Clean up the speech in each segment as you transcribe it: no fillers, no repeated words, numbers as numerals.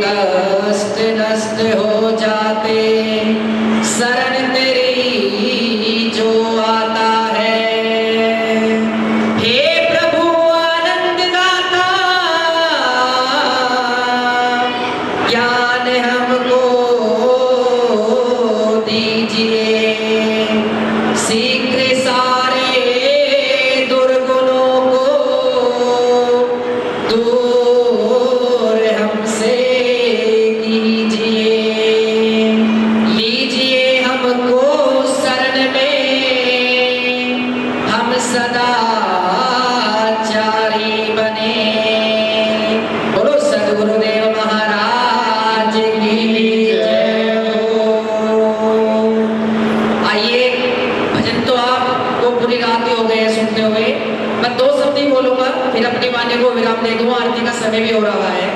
कष्ट नष्ट हो जाते, शरण तेरी जो आता है। हे प्रभु आनंद दाता, ज्ञान हमको दीजिए, शीघ्र सारे दुर्गुणों को दूर हमसे कीजिए। लीजिए हमको शरण में, हम सदा चारी बने। बोलो सद्गुरुदेव महाराज की जय हो। आइए, भजन तो आपको पूरी रात ही हो गए सुनते हुए, मैं 2 शब्द ही बोलूंगा, फिर अपनी वाणी को विराम दे दूंगा। आरती का समय भी हो रहा है,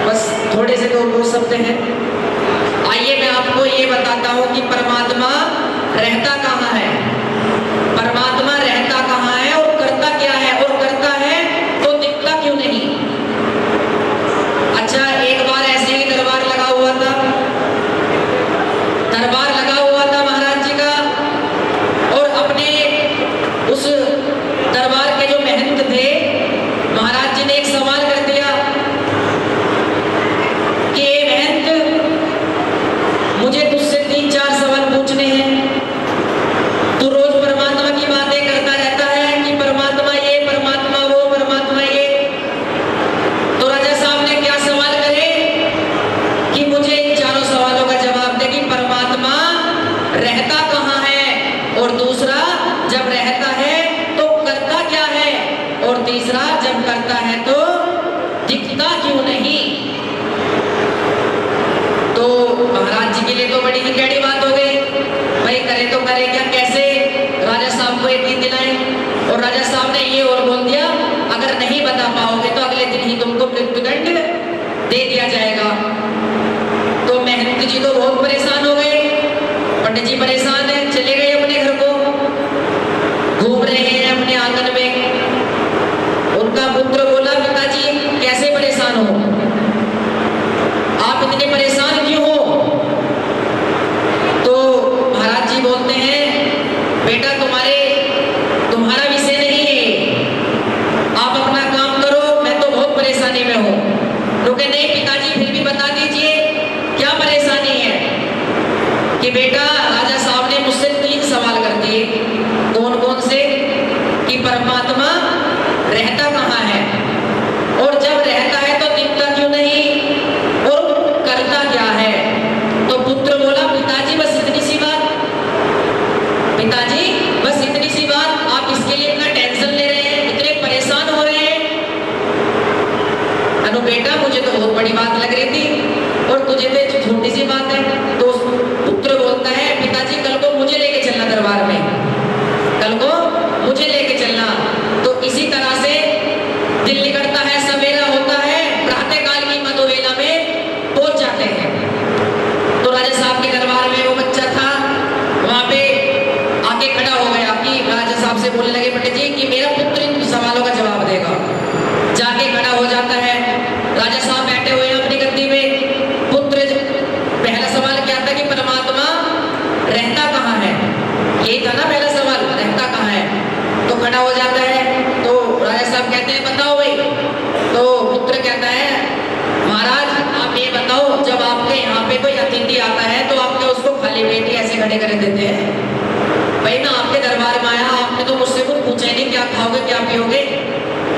बस थोड़े से 2 शब्द हैं। आइए, मैं आपको ये बताता हूँ कि परमात्मा रहता कहाँ है, परमात्मा रहता कहाँ है और करता क्या है, और करता है तो दिखता क्यों नहीं। अच्छा, एक बार ऐसे ही दरबार लगा हुआ था, दरबार लगा हुआ था महाराज जी का, और अपने उस दरबार के जो महंत थे, महाराज जी ने एक सवाल कर दिया कि महंत, मुझे तुझसे 3-4 सवाल पूछने हैं। तू रोज परमात्मा की बातें करता रहता है कि परमात्मा ये, परमात्मा वो, परमात्मा ये। तो राजा साहब ने क्या सवाल करे कि मुझे इन 4 सवालों का जवाब दे कि परमात्मा रहता कहाँ है, और दूसरा जब रहता है तो करता क्या है, और तीसरा जब करता है तो दिखता क्यों नहीं। तो महाराज जी के लिए तो बड़ी टेढ़ी बात हो गई, भाई करे तो करे क्या, कैसे राजा साहब को यकीन दिलाएं। और राजा साहब ने ये और बोल दिया, अगर नहीं बता पाओगे तो अगले दिन ही तुमको मृत्युदंड दे दिया जाएगा। तो महंत जी तो बहुत परेशान हो गए, पंडित जी परेशान है, चले गए अपने घर को, घूम रहे हैं अपने आंगन में। उनका पुत्र बोला, पिताजी कैसे परेशान हो, आप इतने परेशान क्यों हो। तो महाराज जी बोलते हैं, बेटा तुम्हारा विषय नहीं है, आप अपना काम करो, मैं तो बहुत परेशानी में हूँ। रुके, नहीं पिताजी फिर भी बता दीजिए क्या परेशानी है। कि बेटा, राजा साहब ने मुझसे 3 सवाल कर दिए। कौन कौन से, कि परमात्मा रहता कहाँ है, और जब रहता है तो दिखता क्यों नहीं, और करता क्या है। तो पुत्र बोला, पिताजी बस इतनी सी बात, पिताजी बस इतनी सी बात, आप इसके लिए इतना टेंशन ले रहे हैं, इतने परेशान हो रहे हैं। अनु बेटा, मुझे तो बहुत बड़ी बात लग रही थी, और तुझे तो छोटी सी बात है। तो पुत्र बोलता है, पिताजी कल को मुझे लेके चलना दरबार में, कल को मुझे लेके चलना। तो इसी तरह से दिन निकलता है, सवेरा होता है, प्रातः काल की मधुवेला में पहुंच जाते हैं। तो राजा साहब के दरबार में वो बच्चा था, वहां पे आके खड़ा हो गया कि राजा साहब से बोलने लगे, पंडित जी कि मेरा पुत्र इन सवालों का जवाब देगा। जाके खड़ा हो जाता है, राजा साहब बैठे हुए हैं अपनी गद्दी में। पुत्र, पहला सवाल क्या था कि परमात्मा रहता कहाँ है, यही था ना पहला सवाल, रहता कहाँ है। तो खड़ा हो जाता है, तो राजा साहब कहते हैं, बताओ भाई। तो पुत्र कहता है, महाराज आप ये बताओ, जब आपके यहाँ पे कोई अतिथि आता है तो आप क्या उसको खाली पेट ही ऐसे खड़े कर देते हैं। भाई मैं आपके दरबार में आया, आपने तो मुझसे कुछ पूछा ही नहीं, क्या खाओगे क्या पियोगे।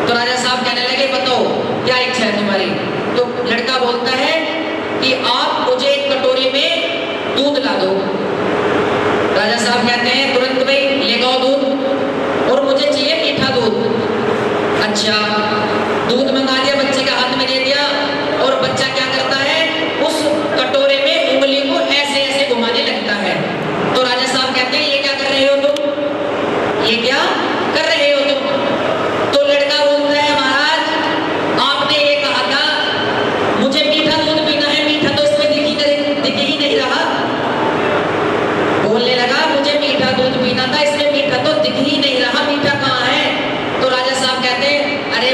तो राजा साहब कहने लगे, बताओ क्या इच्छा है तुम्हारी। तो लड़का बोलता है कि आप मुझे एक कटोरी में दूध ला दो। राजा साहब कहते हैं, तुरंत भाई ले आओ दूध, और मुझे चाहिए मीठा दूध। अच्छा, दूध मंगा दिया, बच्चे का हाथ में दे दिया, और बच्चा क्या करता है, उस कटोरे में उंगली को ऐसे ऐसे घुमाने लगता है। तो राजा साहब कहते हैं, ये क्या कर रहे हो तुम, ये क्या कर रहे हो तुम। तो लड़का बोलता है, महाराज आपने ये कहा था मुझे मीठा दूध पीना है, मीठा तो इसमें दिख ही नहीं रहा। बोलने लगा, मुझे मीठा दूध पीना था, इसमें मीठा तो दिख ही नहीं रहा, मीठा कहाँ है। तो राजा साहब कहते हैं, अरे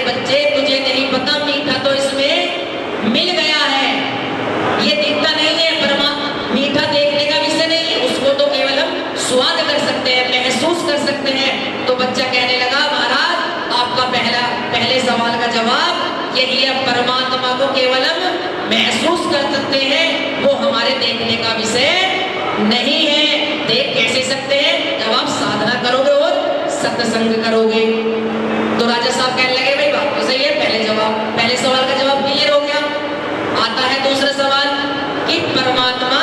ये दिखता नहीं है, मीठा देखने का विषय नहीं है, उसको तो केवल हम स्वाद कर सकते हैं, महसूस कर सकते हैं। तो बच्चा कहने लगा महाराज आपका पहले सवाल का जवाब यही है, परमात्मा को केवल हम महसूस कर सकते हैं, वो हमारे देखने का विषय नहीं है। देख कैसे सकते हैं? जब आप साधना करोगे और सत्संग करोगे। तो राजा साहब कहने लगे भाई बात तो सही है, पहले सवाल का जवाब क्लियर हो गया। आता है दूसरा सवाल कि परमात्मा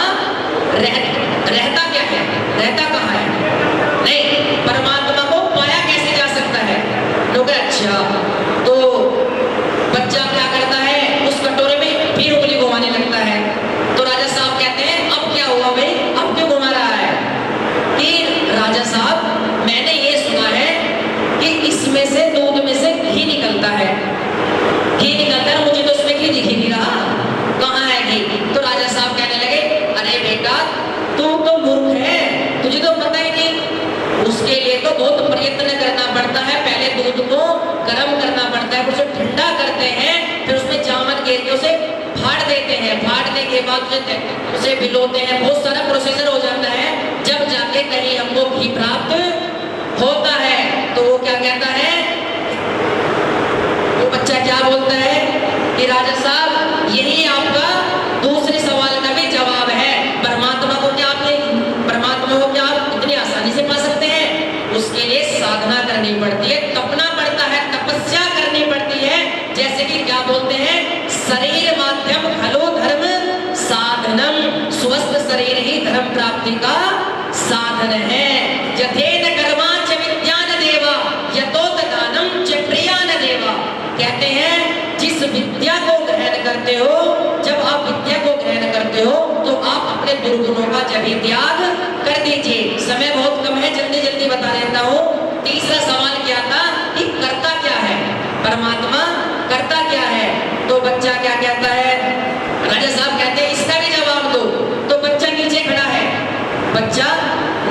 रहता क्या है, रहता कहाँ है? नहीं, परमात्मा को पाया कैसे जा सकता है? लोग अच्छा, तो बच्चा क्या करता है, उस कटोरे में फिर उंगली घुमाने लगता है। तो राजा साहब कहते हैं अब क्या हुआ भाई, अब क्यों घुमा रहा है? कि राजा साहब मैंने ये सुना है कि इसमें से दूध में से घी निकलता है, घी निकलता है, मुझे तो इसमें घी दिख ही नहीं रहा, कहाँ है घी? तो राजा साहब कहने लगे अरे बेटा तू तो मूर्ख है, तुझे तो पता ही नहीं। उसके लिए तो बहुत प्रयत्न करना पड़ता है, पहले दूध को गर्म करना पड़ता है, फिर उसे ठंडा करते हैं, फिर उसमें जामन घेर के उसे फाड़ देते हैं, फाड़ने के बाद उसे भिगोते हैं, बहुत सारा प्रोसीजर हो जाता है, जब जाके कहीं हमको घी प्राप्त होता है। तो वो क्या कहता है, वो बच्चा क्या बोलता है कि राजा साहब यही आपका दूसरे सवाल का भी जवाब है। परमात्मा को क्या आप इतनी आसानी से पा सकते हैं? उसके लिए साधना करनी पड़ती है, तपना पड़ता है, तपस्या करनी पड़ती है। जैसे कि क्या बोलते हैं, शरीर माध्यम खलो धर्म साधनम, स्वस्थ शरीर ही धर्म प्राप्ति का साधन है। यथेन कर्मा च विज्ञान देवा यतोत दानम च प्रियान देवा। कहते हैं जिस विद्या को ग्रहण करते हो, जब आप विद्या को ग्रहण करते हो तो आप अपने दुर्गुणों का जब त्याग कर दीजिए। समय बहुत कम है, जल्दी जल्दी बता देता हूँ। तीसरा सवाल क्या था कि करता क्या है, परमात्मा करता क्या है? तो बच्चा क्या कहता है, राजा साहब कहते हैं इसका भी जवाब दो। तो बच्चा नीचे खड़ा है, बच्चा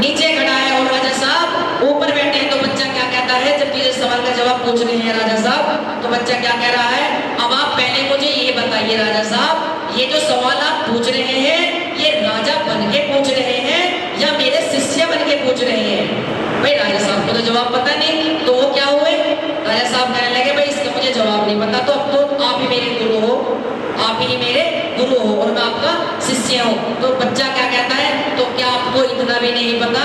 नीचे खड़ा है और राजा साहब ऊपर बैठे हैं। तो बच्चा क्या कहता है, जब तीसरे सवाल का जवाब पूछ रहे हैं राजा साहब, तो बच्चा क्या कह रहा है, अब आप पहले मुझे ये बताइए राजा साहब, ये जो सवाल आप पूछ रहे हैं ये राजा बन के पूछ रहे हैं या मेरे शिष्य बन के पूछ रहे हैं? भाई राजा साहब को तो जवाब पता नहीं, तो वो क्या हुए, राजा साहब कहने लगे भाई इसका मुझे जवाब नहीं पता, तो अब तो आप ही मेरे गुरु हो, आप ही मेरे गुरु हो और मैं आपका शिष्य हूँ। तो बच्चा क्या कहता है, तो क्या आपको इतना भी नहीं पता,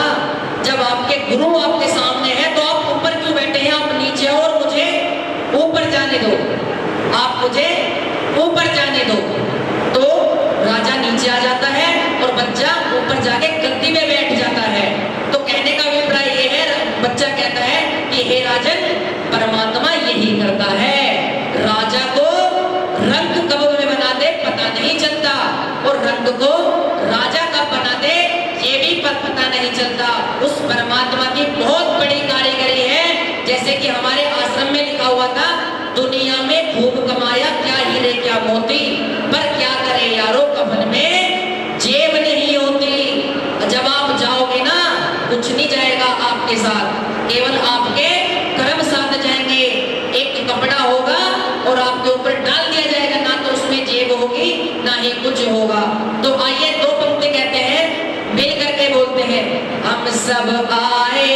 जब आपके गुरु आपके सामने है तो आप ऊपर क्यों बैठे हैं? आप नीचे हो और मुझे ऊपर जाने दो, आप मुझे ऊपर जाने दो। तो राजा नीचे आ जाता है और बच्चा ऊपर जाके गद्दी में बैठ जाता है। तो कहने का अभिप्राय ये है, बच्चा कहता है कि हे राजन परमात्मा यही करता है, राजा को रंग कब में बना दे पता नहीं चलता और रंग को राजा कब बना दे ये भी पता नहीं चलता। उस परमात्मा की बहुत बड़ी कारीगरी है। जैसे कि हमारे आश्रम में लिखा हुआ था, दुनिया में खूब कमाया क्या हीरे क्या मोती, पर क्या करे यारो कफन में जेब नहीं होती। जब आप जाओगे ना कुछ नहीं जाएगा आपके साथ, केवल आपके कर्म साथ जाएंगे। एक कपड़ा होगा और आपके ऊपर डाल दिया जाएगा, ना तो उसमें जेब होगी ना ही कुछ होगा। तो आइए दो पंक्ति कहते हैं, मिल करके बोलते हैं, हम सब आए